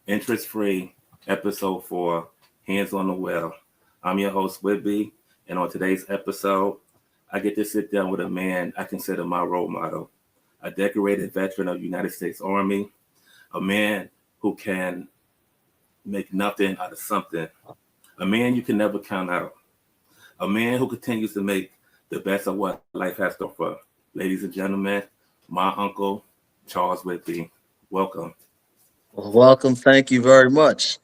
Interest Free, Episode 4, Hands on the Wheel. I'm your host, Whidbee, and on today's episode, I get to sit down with a man I consider my role model, a decorated veteran of the United States Army, a man who can make nothing out of something, a man you can never count out, a man who continues to make the best of what life has to offer. Ladies and gentlemen, my uncle, Charles Whidbee. Welcome. Well, welcome. Thank you very much.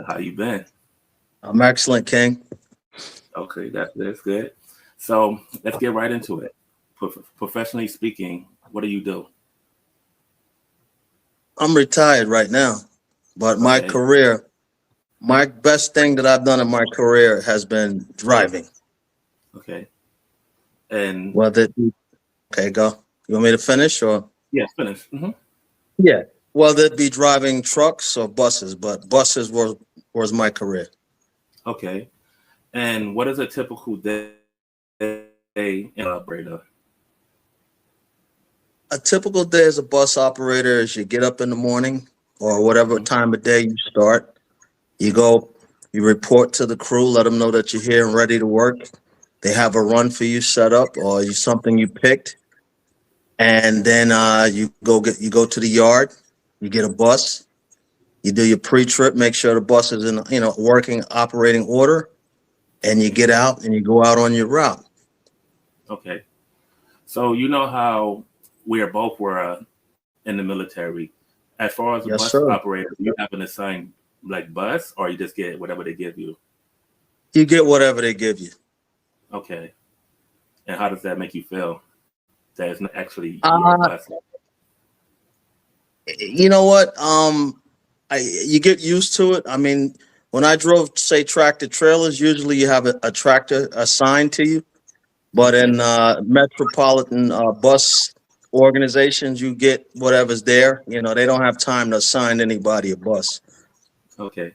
How you been? I'm excellent, King. Okay, that's good. So let's get right into it. Professionally speaking, what do you do? I'm retired right now, but my Okay. career, my best thing that I've done in my career has been driving. Okay. And Whether okay, go. You want me to finish or? yeah, finish. Yeah. Whether it be driving trucks or buses, but buses was my career. Okay. And what is a typical day in operator? A typical day as a bus operator is you get up in the morning or whatever time of day you start. You go, you report to the crew, let them know that you're here and ready to work. They have a run for you set up or something you picked. And then you go to the yard, you get a bus, you do your pre-trip, make sure the bus is in working operating order, and you get out and you go out on your route. Okay. So you know how were in the military. As far as a Yes, bus sir. operator, do you have an assigned like bus or you just get whatever they give you? You get whatever they give you. Okay. And how does that make you feel? That is not actually your Uh, bus. you know what? You get used to it. I mean, when I drove, say, tractor trailers, usually you have a tractor assigned to you. But Okay. in metropolitan bus organizations, you get whatever's there. They don't have time to assign anybody a bus. Okay.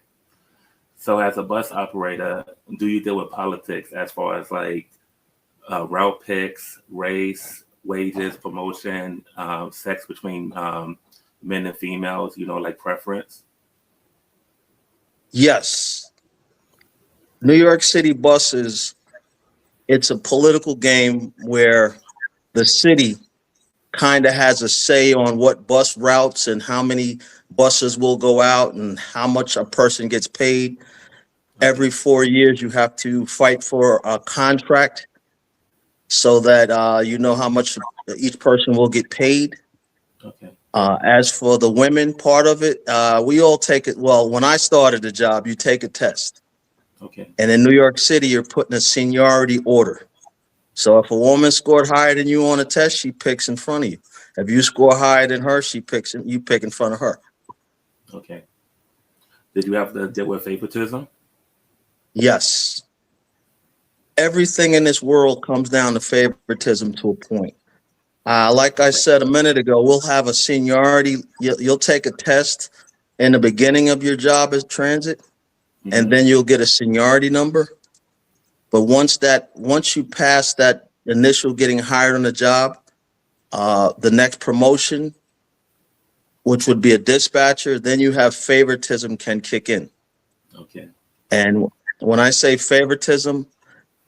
So as a bus operator, do you deal with politics as far as like route picks, race, wages, promotion, sex between men and females, like preference? Yes, New York City buses, it's a political game where the city kind of has a say on what bus routes and how many buses will go out and how much a person gets paid. Okay. Every 4 years, you have to fight for a contract so that you know how much each person will get paid. Okay. As for the women part of it, we all take it. Well, when I started the job, you take a test. Okay. And in New York City, you're put in a seniority order. So if a woman scored higher than you on a test, she picks in front of you. If you score higher than her, you pick in front of her. Okay. Did you have to deal with favoritism? Yes. Everything in this world comes down to favoritism to a point. Like I said a minute ago, we'll have a seniority. You'll take a test in the beginning of your job as transit, and then you'll get a seniority number. But once you pass that initial getting hired on the job, the next promotion, which would be a dispatcher, then you have favoritism can kick in. Okay. And when I say favoritism,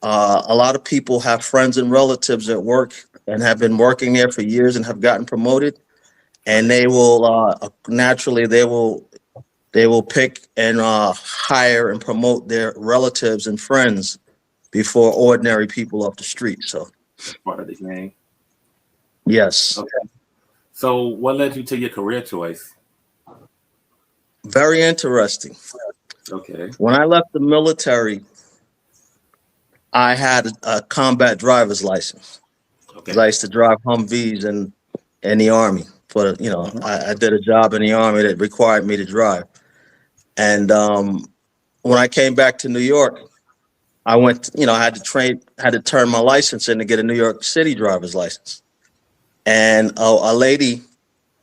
a lot of people have friends and relatives at work and have been working there for years and have gotten promoted, and they will naturally they will pick and hire and promote their relatives and friends before ordinary people off the street. So Part of the game. yes, Okay. So what led you to your career choice? very interesting. Okay. When I left the military, I had a combat driver's license because Okay. I used to drive Humvees in the Army. Mhm. I did a job in the Army that required me to drive. And when I came back to New York, I went, I had to turn my license in to get a New York City driver's license. And a lady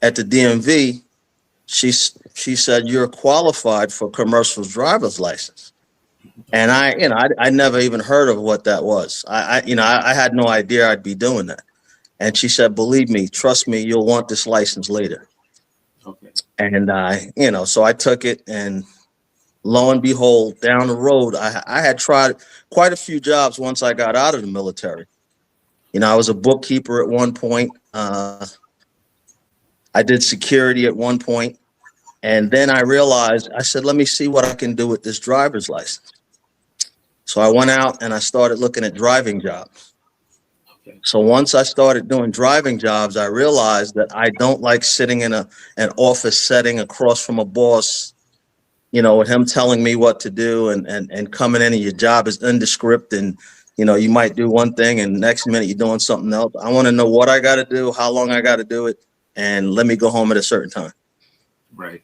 at the DMV, she said, "You're qualified for commercial driver's license." And Okay. I never even heard of what that was. I had no idea I'd be doing that. And she said, "Believe me, trust me, you'll want this license later." Okay. And so I took it, and lo and behold, down the road, I had tried quite a few jobs once I got out of the military. I was a bookkeeper at one point. I did security at one point, and then I realized, I said, let me see what I can do with this driver's license. So I went out and I started looking at driving jobs. Okay. So once I started doing driving jobs, I realized that I don't like sitting in an office setting across from a boss, with him telling me what to do, and coming in and your job is indescript, and you might do one thing and next minute you're doing something else. I want to know what I got to do, how long I got to do it, and let me go home at a certain time. Right.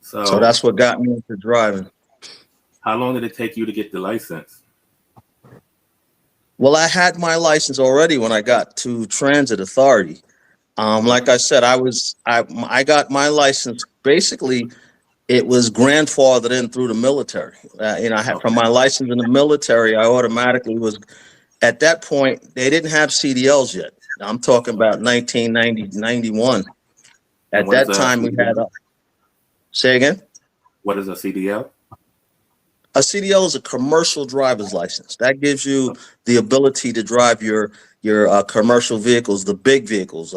So So that's what got me into driving. how long did it take you to get the license? Well, I had my license already when I got to Transit Authority. Like I said, I got my license. Basically, it was grandfathered in through the military. I had, from Okay. my license in the military, I automatically was, at that point, they didn't have CDLs yet. I'm talking about 1990, 91. And At what is that a time, we had say again? what is a CDL? A CDL is a commercial driver's license. That gives you the ability to drive your commercial vehicles, the big vehicles,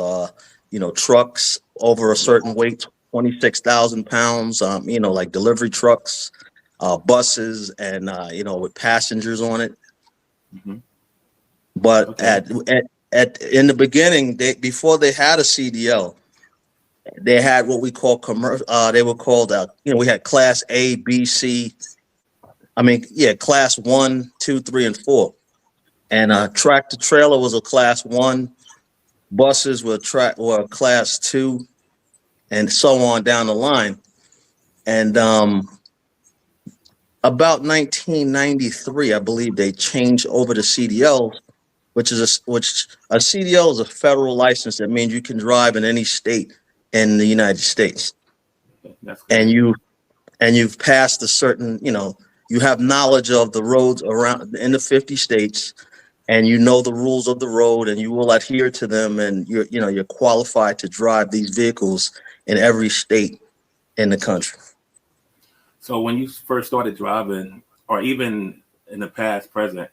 trucks over a certain weight, 26,000 pounds, like delivery trucks, buses, and with passengers on it. Mm-hmm. But Okay. in the beginning, before they had a CDL, they had what we call commercial. They were called we had Class A, B, C. Class 1, 2, 3, and 4. And tractor trailer was a Class 1. Buses were Class 2, and so on down the line. And about 1993, I believe they changed over to CDL, which a CDL is a federal license. That means you can drive in any state in the United States, Okay. That's and good. you've passed a certain, you have knowledge of the roads around in the 50 states, and you know the rules of the road, and you will adhere to them, and you're qualified to drive these vehicles in every state in the country. So when you first started driving, or even in the past, present,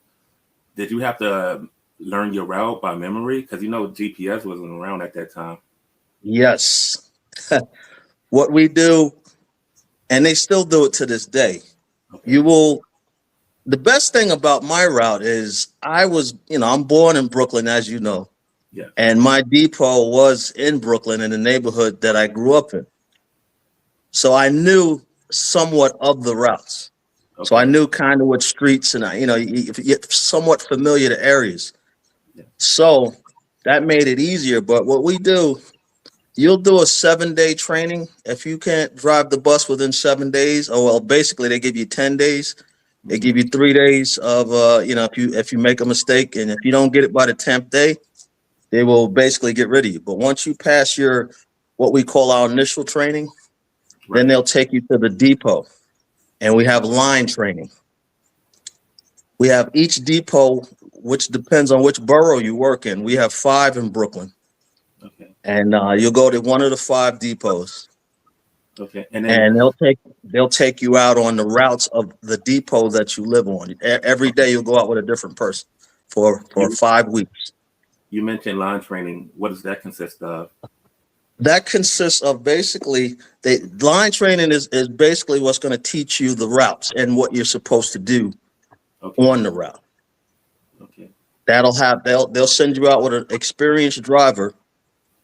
did you have to learn your route by memory? Because GPS wasn't around at that time. Yes. What we do, and they still do it to this day, Okay. the best thing about my route is I'm born in Brooklyn, as you know, Yes. and my depot was in Brooklyn, in the neighborhood that I grew up in. So I knew somewhat of the routes. So I Okay. knew kind of what streets, and you're somewhat familiar to areas. Yeah. So that made it easier. But what we do, you'll do a 7-day training. If you can't drive the bus within 7 days, basically they give you 10 days. They Mm-hmm. give you 3 days of, if you make a mistake, and if you don't get it by the 10th day, they will basically get rid of you. But once you pass what we call our initial training, then Right. they'll take you to the depot, and we have line training. We have each depot, which depends on which borough you work in. We have 5 in Brooklyn, Okay. and you'll go to one of the 5 depots, Okay. And then and they'll take you out on the routes of the depot that you live on. Every day you'll go out with a different person for you 5 weeks. you mentioned line training. What does that consist of? That consists of basically the line training is basically what's going to teach you the routes and what you're supposed to do Okay. on the route. Okay. They'll send you out with an experienced driver,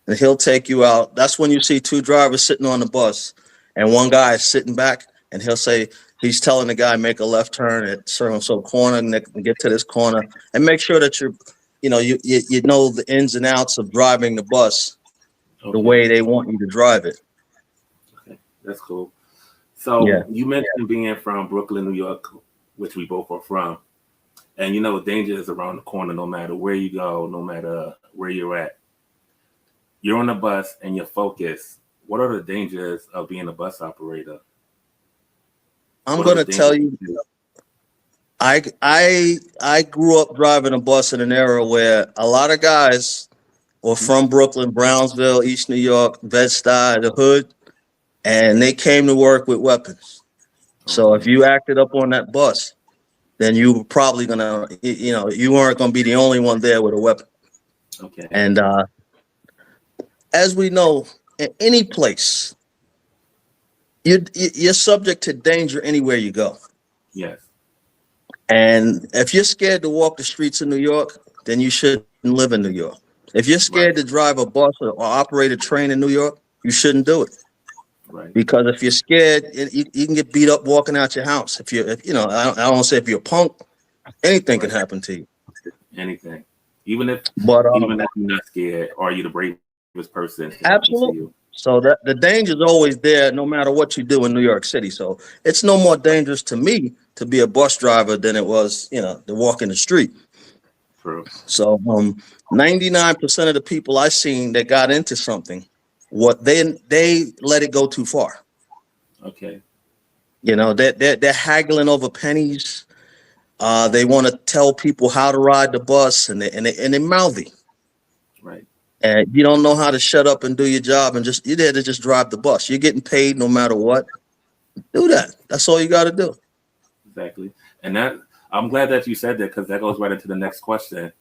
and he'll take you out. That's when you see 2 drivers sitting on the bus, and one guy is sitting back, and he's telling the guy, make a left turn at so corner, and get to this corner, and make sure that you know the ins and outs of driving the bus the Okay. way they want you to drive it. Okay. That's cool. Yeah. So you mentioned being from Brooklyn, New York, which we both are from. And danger is around the corner no matter where you go, no matter where you're at. You're on a bus and you're focused. What are the dangers of being a bus operator? I'm What are going the to tell dangers? you, I grew up driving a bus in an era where a lot of guys or from Brooklyn, Brownsville, East New York, Bed-Stuy, the hood, and they came to work with weapons. So if Okay. you acted up on that bus, then you were probably gonna, you weren't gonna be the only one there with a weapon. Okay. And as we know, in any place, you're subject to danger anywhere you go. Yes. And if you're scared to walk the streets of New York, then you shouldn't live in New York. If you're Right. scared to drive a bus or operate a train in New York, you shouldn't do it. Right. Because if you're scared, you can get beat up walking out your house. If I don't want to say if you're a punk, anything can Right. happen to you. Anything. Even if But even if you're not scared, or you're the bravest person, it can happen to absolutely. you. So that the danger is always there, no matter what you do in New York City. So it's no more dangerous to me to be a bus driver than it was, to walk in the street. True. So 99% of the people I seen that got into something, what they let it go too far. Okay. They're haggling over pennies. They want to tell people how to ride the bus, and they're mouthy. Right. And you don't know how to shut up and do your job, and you're there to just drive the bus. You're getting paid no matter what. Do that. That's all you got to do. Exactly. And that I'm glad that you said that, because that goes right into the next question.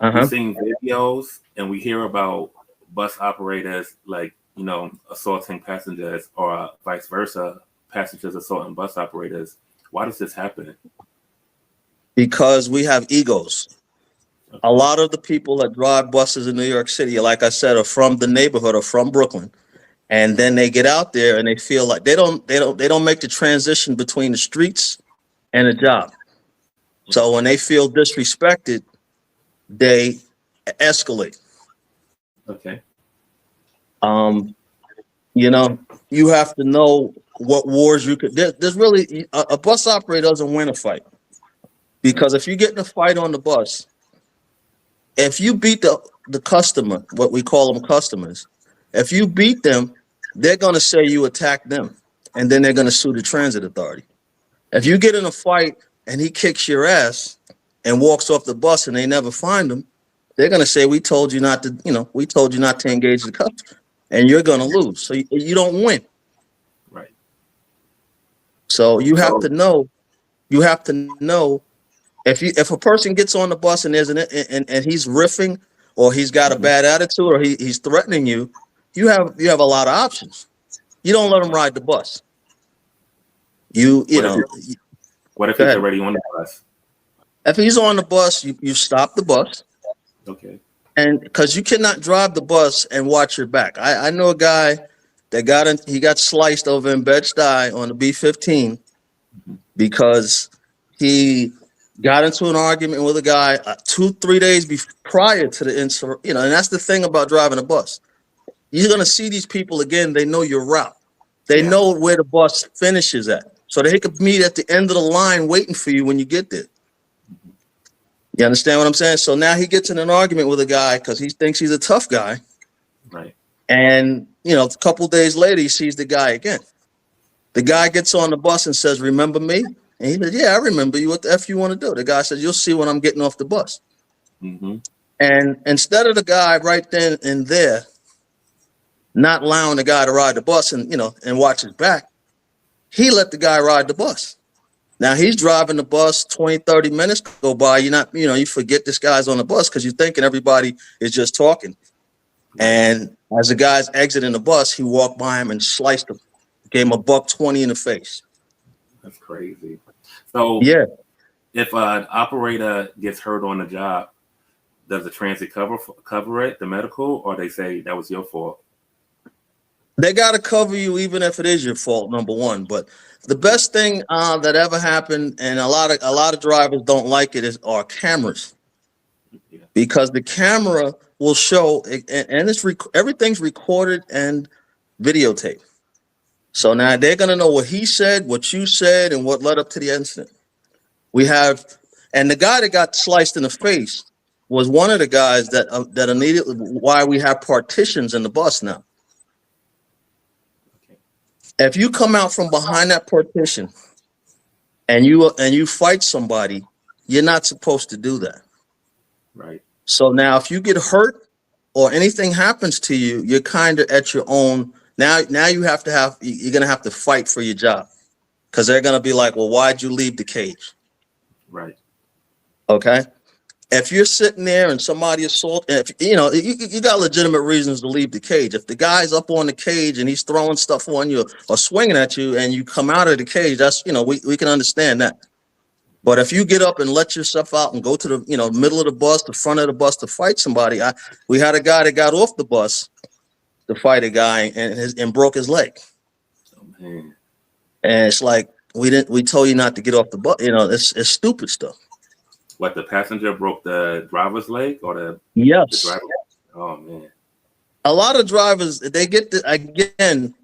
We've Uh-huh. seen videos and we hear about bus operators, like, assaulting passengers, or vice versa, passengers assaulting bus operators. Why does this happen? Because we have egos. A Okay. lot of the people that drive buses in New York City, like I said, are from the neighborhood or from Brooklyn. And then they get out there and they feel like they don't make the transition between the streets and a job. So when they feel disrespected, they escalate. Okay. Um, you have to know what wars you could. There's really a bus operator doesn't win a fight, because if you get in a fight on the bus, if you beat the customer, what we call them customers, if you beat them, they're going to say you attacked them, and then they're going to sue the transit authority. If you get in a fight and he kicks your ass and walks off the bus and they never find him, they're going to say, we told you not to engage the customer, and you're going to lose. So you don't win. Right. So you have So to know if a person gets on the bus and and he's riffing, or he's got a mhm. bad attitude, or he's threatening you, you have a lot of options. You don't let him ride the bus. You what if know, what if go he's ahead. already on the bus? If he's on the bus, you stop the bus, Okay. and because you cannot drive the bus and watch your back. I know a guy that he got sliced over in Bed-Stuy on the B-15 Mhm. because he got into an argument with a guy 2-3 days prior to the incident. And that's the thing about driving a bus. You're going to see these people again. They know your route. They Yeah. know where the bus finishes at. So they could meet at the end of the line waiting for you when you get there. You understand what I'm saying? So now he gets in an argument with a guy because he thinks he's a tough guy. Right. And, a couple days later, he sees the guy again. The guy gets on the bus and says, "Remember me?" And he said, "Yeah, I remember you. What the F you want to do?" The guy says, "You'll see when I'm getting off the bus." Mm-hmm. And instead of the guy right then and there not allowing the guy to ride the bus and watch his back, he let the guy ride the bus. Now he's driving the bus, 20-30 minutes go by. You forget this guy's on the bus because you're thinking everybody is just talking. Right. And as the guy's exiting the bus, he walked by him and sliced him, gave him a $120 in the face. That's crazy. So Yeah. if an operator gets hurt on the job, does the transit cover it, the medical, or they say that was your fault? They got to cover you even if it is your fault, number one. But the best thing that ever happened, and a lot of drivers don't like it, are cameras. Yeah. Because the camera will show, and everything's recorded and videotaped. So now they're going to know what he said, what you said, and what led up to the incident. And the guy that got sliced in the face was one of the guys that immediately, why we have partitions in the bus now. Okay. If you come out from behind that partition and you fight somebody, you're not supposed to do that. Right. So now if you get hurt, or anything happens to you, you're kind of at your own. Now you're going to have to fight for your job, because they're going to be like, well, why'd you leave the cage? Right. Okay. If you're sitting there and somebody if you got legitimate reasons to leave the cage. If the guy's up on the cage and he's throwing stuff on you or swinging at you and you come out of the cage, that's, we can understand that. But if you get up and let yourself out and go to the, middle of the bus, the front of the bus to fight somebody, we had a guy that got off the bus to fight a guy and broke his leg. Oh, man. And it's like, we told you not to get off the bus. It's stupid stuff. What, the passenger broke the driver's leg or the Yes. driver? Oh, man. A lot of drivers, they get again,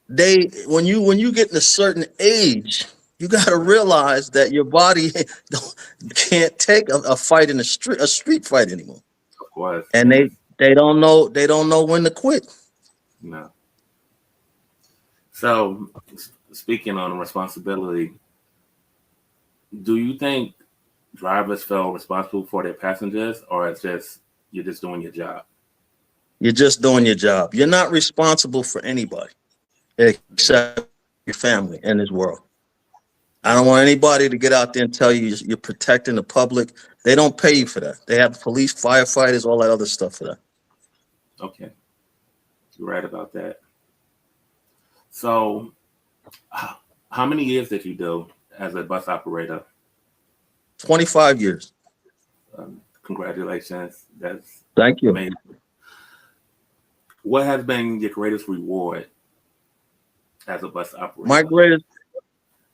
when you get in a certain age, you got to realize that your body can't take a fight in a street fight anymore. Of course. And they don't know when to quit. No. So, speaking on responsibility, do you think drivers feel responsible for their passengers, or it's just you're just doing your job? You're just doing your job. You're not responsible for anybody except your family in this world. I don't want anybody to get out there and tell you you're protecting the public. They don't pay you for that. They have police, firefighters, all that other stuff for that. Okay. You're right about that. So, how many years did you do as a bus operator? 25 years. Congratulations. That's Thank you. amazing. What has been your greatest reward as a bus operator?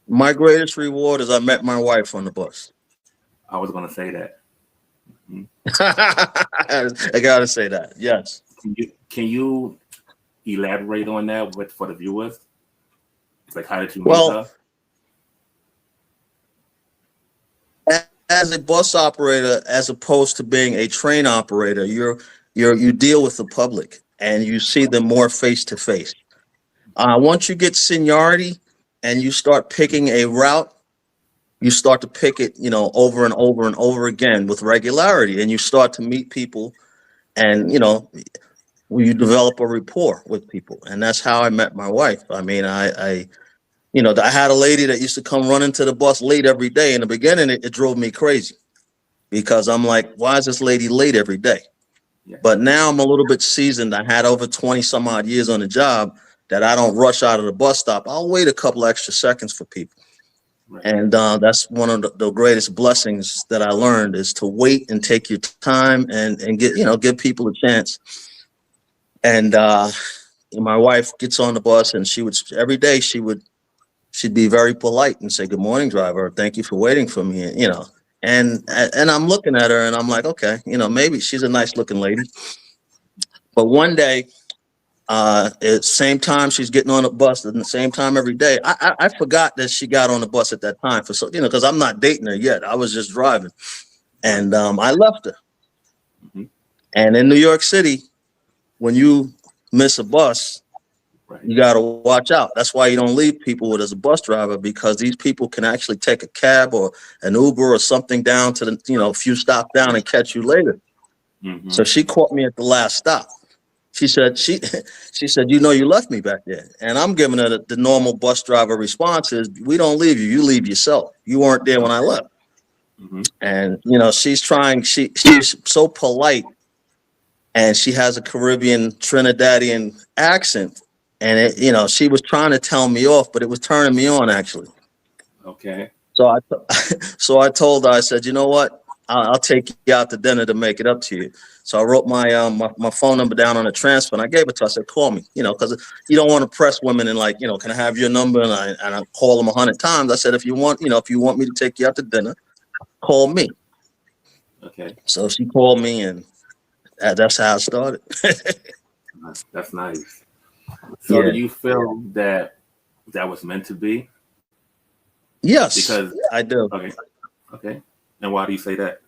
My greatest reward is I met my wife on the bus. I was going to say that. Mm-hmm. I gotta say that. Yes. Can you elaborate on that for the viewers? Like, how did you meet her? As a bus operator, as opposed to being a train operator, you deal with the public and you see them more face to face. Once you get seniority and you start picking a route, you start to pick it, over and over and over again with regularity, and you start to meet people, and you develop a rapport with people, and that's how I met my wife. I mean, I had a lady that used to come running to the bus late every day. In the beginning, it drove me crazy because I'm like, why is this lady late every day? Yeah. But now I'm a little bit seasoned. I had over 20 some odd years on the job that I don't rush out of the bus stop. I'll wait a couple extra seconds for people. Right. And that's one of the greatest blessings that I learned, is to wait and take your time and give people a chance. And my wife gets on the bus, and every day she'd be very polite and say, "Good morning, driver. Thank you for waiting for me." And I'm looking at her and I'm like, okay, maybe she's a nice looking lady. But one day, at the same time she's getting on the bus, at the same time every day, I forgot that she got on the bus at that time because I'm not dating her yet. I was just driving, and I left her. Mm-hmm. And in New York City, when you miss a bus, right, you got to watch out. That's why you don't leave people with as a bus driver, because these people can actually take a cab or an Uber or something down to a few stops down and catch you later. Mm-hmm. So she caught me at the last stop. She said, you left me back there. And I'm giving her the normal bus driver response is, we don't leave you. You leave yourself. You weren't there when I left. Mm-hmm. And, she's so polite, and she has a Caribbean Trinidadian accent. And she was trying to tell me off, but it was turning me on, actually. Okay. So I told her, I said, you know what? I'll take you out to dinner to make it up to you. So I wrote my phone number down on a transfer, and I gave it to her. I said, call me, because you don't want to press women and can I have your number? And I call them 100 times. I said, if you want me to take you out to dinner, call me. Okay. So she called me, and that's how it started. That's nice. So yeah. Do you feel that was meant to be? Yes, because I do. Okay. And why do you say that?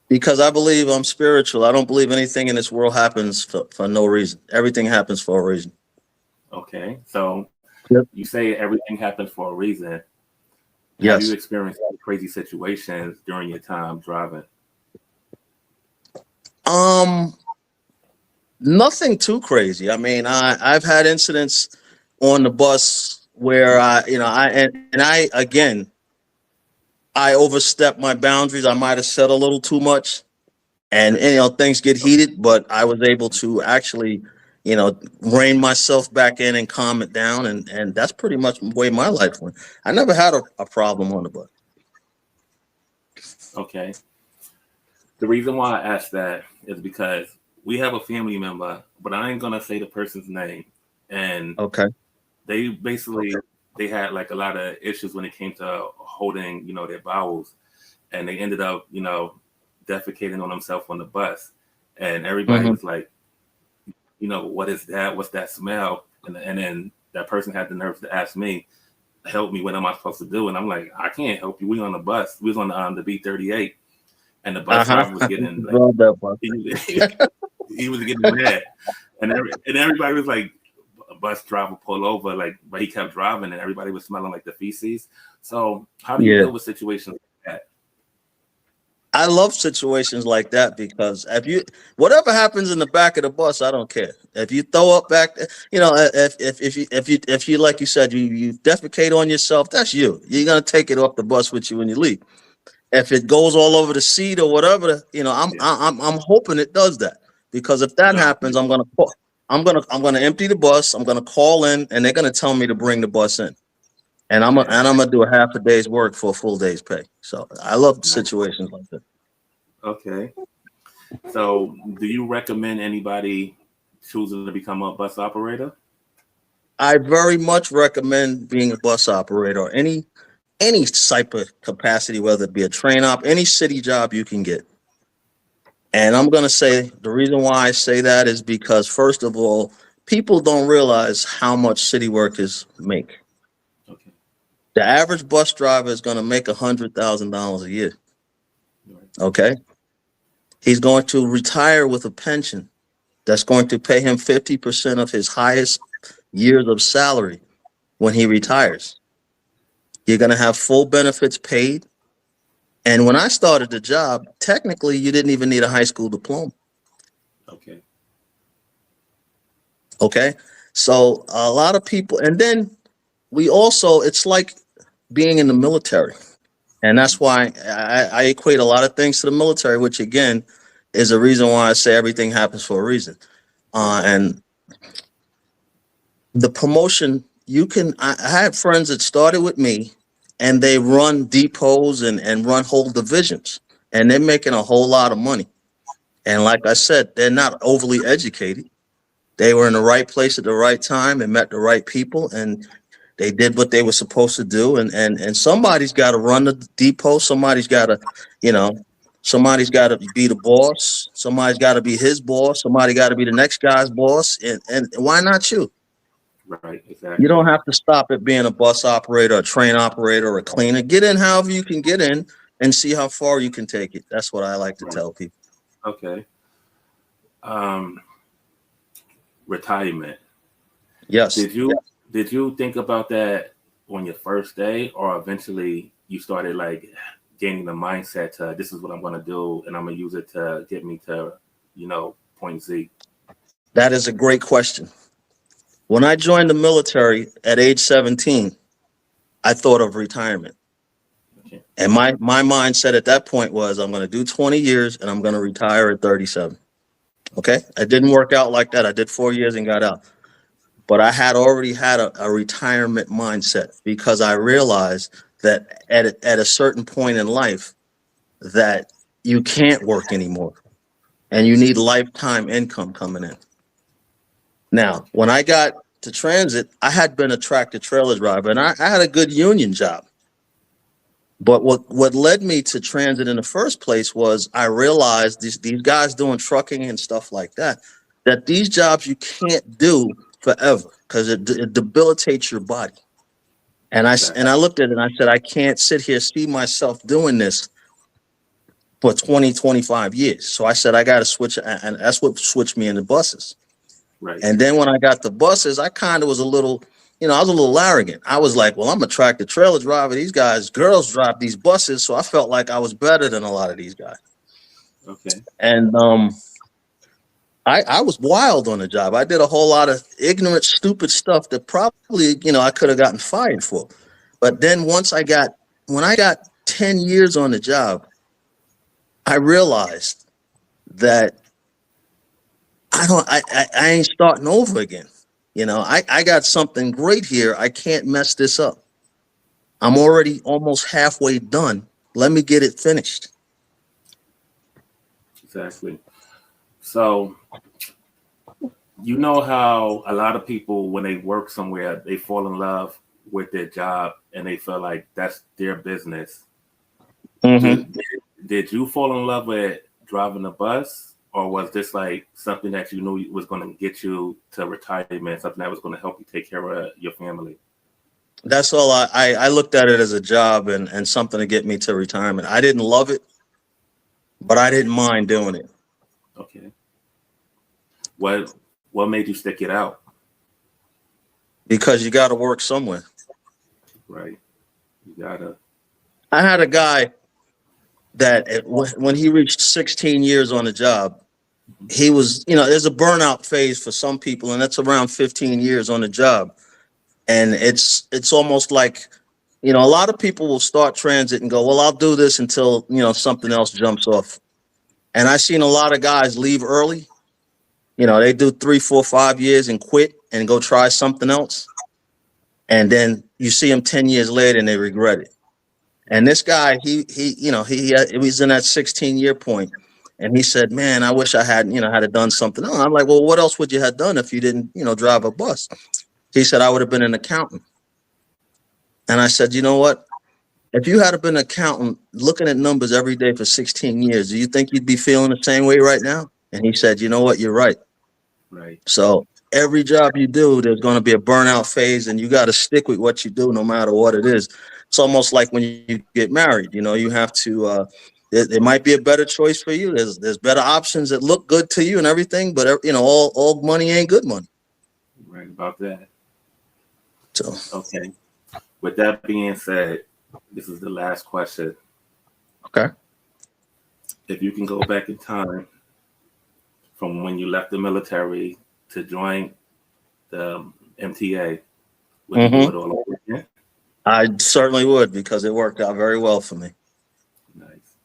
Because I believe I'm spiritual. I don't believe anything in this world happens for no reason. Everything happens for a reason. Okay. So yep. You say everything happens for a reason. Yes. Have you experienced any crazy situations during your time driving? Nothing too crazy. I mean, I've had incidents on the bus where I again, I overstepped my boundaries. I might have said a little too much, and things get heated, but I was able to actually, rein myself back in and calm it down, and that's pretty much the way my life went. I never had a problem on the bus. Okay. The reason why I asked that is because we have a family member, but I ain't gonna say the person's name, and Okay. they basically they had like a lot of issues when it came to holding, their bowels, and they ended up, defecating on themselves on the bus, and everybody Hmm. was like, what is that? What's that smell? And then that person had the nerve to ask me, help me. What am I supposed to do? And I'm like, I can't help you. We on the bus. We was on the B38, and the bus Uh-huh. driver was getting like Love that bus. he was getting mad, and everybody was like, a bus driver pull over, like, but he kept driving, and everybody was smelling like the feces. So, how do you Yeah. deal with situations like I love situations like that because whatever happens in the back of the bus, I don't care. If you throw up back, if you like you said, you defecate on yourself, that's you. You're gonna take it off the bus with you when you leave. If it goes all over the seat or whatever, that? I'm hoping it does that, because if that No, happens, I'm gonna empty the bus. I'm gonna call in, and they're gonna tell me to bring the bus in, and I'm okay, gonna do a half a day's work for a full day's pay. So I love nice. situations like that. Okay. So, do you recommend anybody choosing to become a bus operator? I very much recommend being a bus operator or any type of capacity, whether it be a train op, any city job you can get. And I'm gonna say the reason why I say that is because, first of all, people don't realize how much city workers make. Okay. The average bus driver is gonna make $100,000 a year. Right. Okay, he's going to retire with a pension that's going to pay him 50% of his highest years of salary when he retires. You're gonna have full benefits paid. And when I started the job, technically, you didn't even need a high school diploma. Okay. Okay. So a lot of people, and then we also, it's like being in the military. And that's why I equate a lot of things to the military, which again is a reason why I say everything happens for a reason. Right. And the promotion, I had friends that started with me and they run depots and run whole divisions, and they're making a whole lot of money. And like I said, they're not overly educated. They were in the right place at the right time and met the right people, and they did what they were supposed to do. And somebody's got to run the depot. You know, somebody's got to be the boss. Somebody's got to be his boss. Somebody got to be the next guy's boss. And why not you? Right. You Exactly. don't have to stop at being a bus operator, a train operator, or a cleaner. Get in however you can get in and see how far you can take it. That's what I like to Right. tell people. Okay. Um, retirement. Yes. Did you think about that on your first day, or eventually you started like gaining the mindset to this is what I'm gonna do, and I'm gonna use it to get me to, point Z? That is a great question. When I joined the military at age 17, I thought of retirement. Okay. And my mindset at that point was I'm going to do 20 years and I'm going to retire at 37. Okay. It didn't work out like that. I did 4 years and got out. But I had already had a retirement mindset because I realized that at a certain point in life that you can't work anymore and you need lifetime income coming in. Now, Okay. when I got to transit, I had been a tractor trailer driver and I had a good union job. But what led me to transit in the first place was I realized these guys doing trucking and stuff like that these jobs you can't do forever because it debilitates your body. And Exactly. I looked at it and I said, I can't sit here, see myself doing this for 20, 25 years. So I said, I got to switch. And that's what switched me into buses. Right. And then when I got the buses, I kind of was a little, I was a little arrogant. I was like, well, I'm a tractor trailer driver. These guys, girls drive these buses. So I felt like I was better than a lot of these guys. Okay. And I was wild on the job. I did a whole lot of ignorant, stupid stuff that probably, I could have gotten fired for. But then when I got 10 years on the job, I realized that I ain't starting over again. I got something great here. I can't mess this up. I'm already almost halfway done. Let me get it finished. Exactly. So you know how a lot of people, when they work somewhere, they fall in love with their job and they feel like that's their business. Mm-hmm. Did you fall in love with driving a bus, or was this like something that you knew was going to get you to retirement, something that was going to help you take care of your family? That's all. I looked at it as a job and something to get me to retirement. I didn't love it, but I didn't mind doing it Okay. What made you stick it out? because you got to work somewhere. Right. You gotta. I had a guy that when he reached 16 years on the job, he was, there's a burnout phase for some people, and that's around 15 years on the job. And it's almost like, a lot of people will start transit and go, well, I'll do this until, something else jumps off. And I seen a lot of guys leave early. They do 3, 4, 5 years and quit and go try something else. And then you see them 10 years later and they regret it. And this guy, he was in that 16-year point, and he said, "Man, I wish I had, had done something else." I'm like, "Well, what else would you have done if you didn't, drive a bus?" He said, "I would have been an accountant." And I said, "You know what? If you had been an accountant looking at numbers every day for 16 years, do you think you'd be feeling the same way right now?" And he said, "You know what? You're right." Right. So every job you do, there's going to be a burnout phase, and you got to stick with what you do, no matter what it is. It's almost like when you get married. You have to. There might be a better choice for you. There's better options that look good to you and everything, but all money ain't good money. Right about that. So Okay. With that being said, this is the last question. okay. If you can go back in time from when you left the military to join the MTA, would you do Hmm. it all over again? I certainly would because it worked out very well for me. Nice.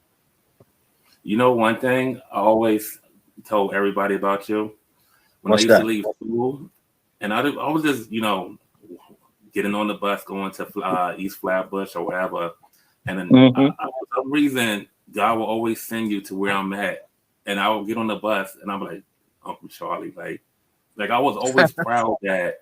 You know, one thing I always told everybody about you when I What's used to that? leave school, and I was just, getting on the bus going to East Flatbush or wherever, and then Hmm. for some reason, God will always send you to where I'm at, and I will get on the bus, and I'm like, Uncle Charlie, like I was always proud that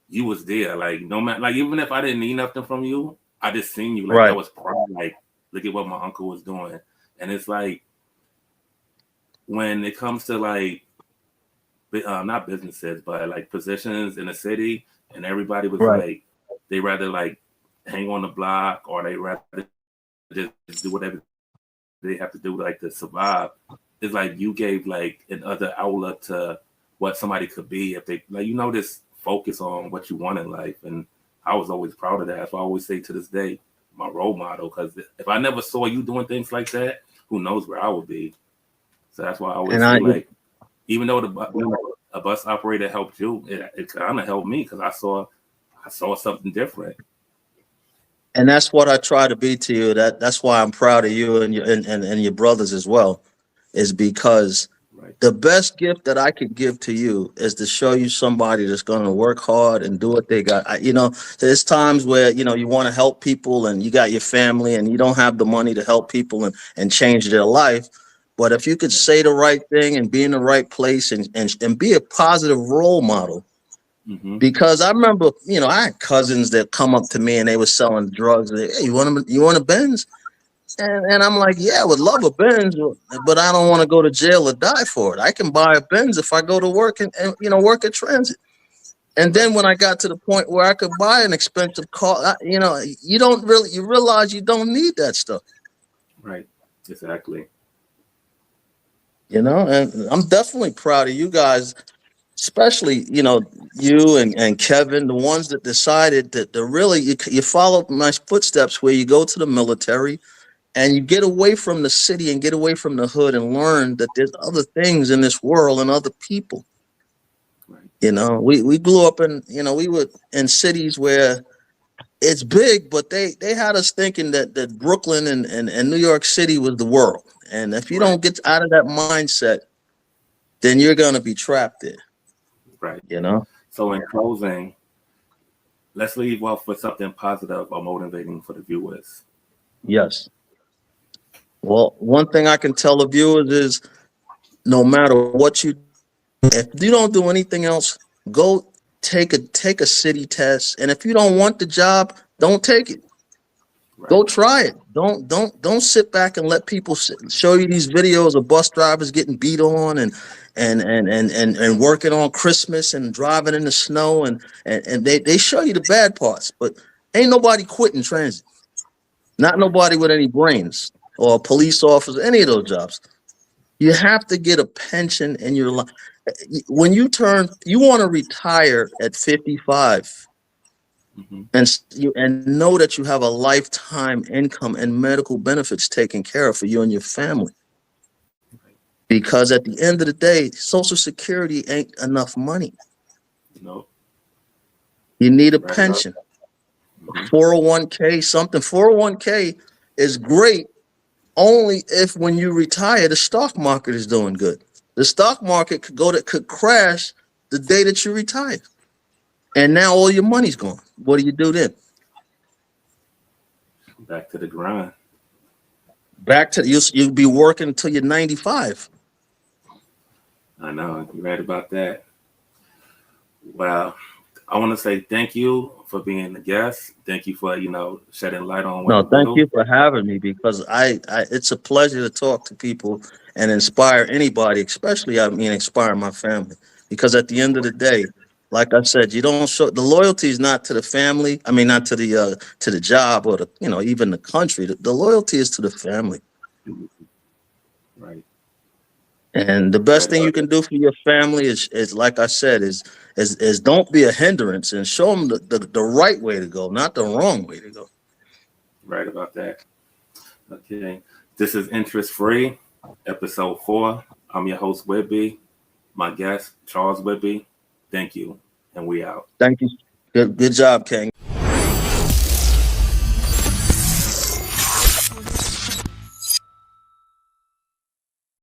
you was there. Like no matter, like even if I didn't need nothing from you, I just seen you. Like that Right. was proud. Like look at what my uncle was doing, and it's like when it comes to like not businesses, but like positions in the city, and everybody was Right. like they rather like hang on the block or they rather just do whatever they have to do like to survive. It's like you gave like another outlet to what somebody could be if they like this focus on what you want in life. And I was always proud of that. That's why I always say to this day, my role model. Because if I never saw you doing things like that, who knows where I would be. So that's why I always And I say like, even though a bus operator helped you, it kind of helped me because I saw something different. and that's what I try to be to you. That's why I'm proud of you and your brothers as well, is because Right. the best gift that I could give to you is to show you somebody that's going to work hard and do what they got. There's times where, you want to help people and you got your family and you don't have the money to help people and change their life. But if you could say the right thing and be in the right place and be a positive role model, Mm-hmm. because I remember, I had cousins that come up to me and they were selling drugs. Hey, you want a Benz? And I'm like, yeah, I would love a Benz, but I don't want to go to jail or die for it. I can buy a Benz if I go to work and work at transit. And then Right. when I got to the point where I could buy an expensive car, you realize you don't need that stuff, Right. Exactly. And I'm definitely proud of you guys, especially, you and Kevin, the ones that decided that really, you followed my footsteps where you go to the military. and you get away from the city and get away from the hood and learn that there's other things in this world and other people. Right. You know, we grew up in, you know, we were in cities where it's big, but they had us thinking that Brooklyn and New York City was the world. And if you Right. don't get out of that mindset, then you're going to be trapped there. Right. You know? So in closing, let's leave off with something positive or motivating for the viewers. Yes. Well, one thing I can tell the viewers is no matter what you do, if you don't do anything else, go take a city test. And if you don't want the job, don't take it. Right. Go try it. Don't sit back and let people show you these videos of bus drivers getting beat on and working on Christmas and driving in the snow and they show you the bad parts, but ain't nobody quitting transit. Not Right. nobody with any brains or a police officer, any of those jobs. You have to get a pension in your life. When you want to retire at 55 Mm-hmm. and know that you have a lifetime income and medical benefits taken care of for you and your family. Because at the end of the day, Social Security ain't enough money. No. You need a Right. pension, Mm-hmm. 401k, something. 401k is great only if when you retire, the stock market is doing good. The stock market could crash the day that you retire. And now all your money's gone. What do you do then? Back to the grind. Back to you'll be working until you're 95. I know. You're right about that. Well, I want to say thank you for being the guest. Thank you for, shedding light on what No, to thank do. you for having me because I it's a pleasure to talk to people and inspire anybody, especially inspire my family. Because at the end of the day, like I said, you don't show the loyalty is not to the family. I mean, not to the job or the even the country. The loyalty is to the family. Right. And the best Right thing you about can that. do for your family is like I said, is don't be a hindrance and show them the right way to go, not the wrong way to go. Right about that. Okay. This is Interest Free, episode 4. I'm your host, Whidbee. My guest, Charles Whidbee. Thank you. And we out. Thank you. Good job, King.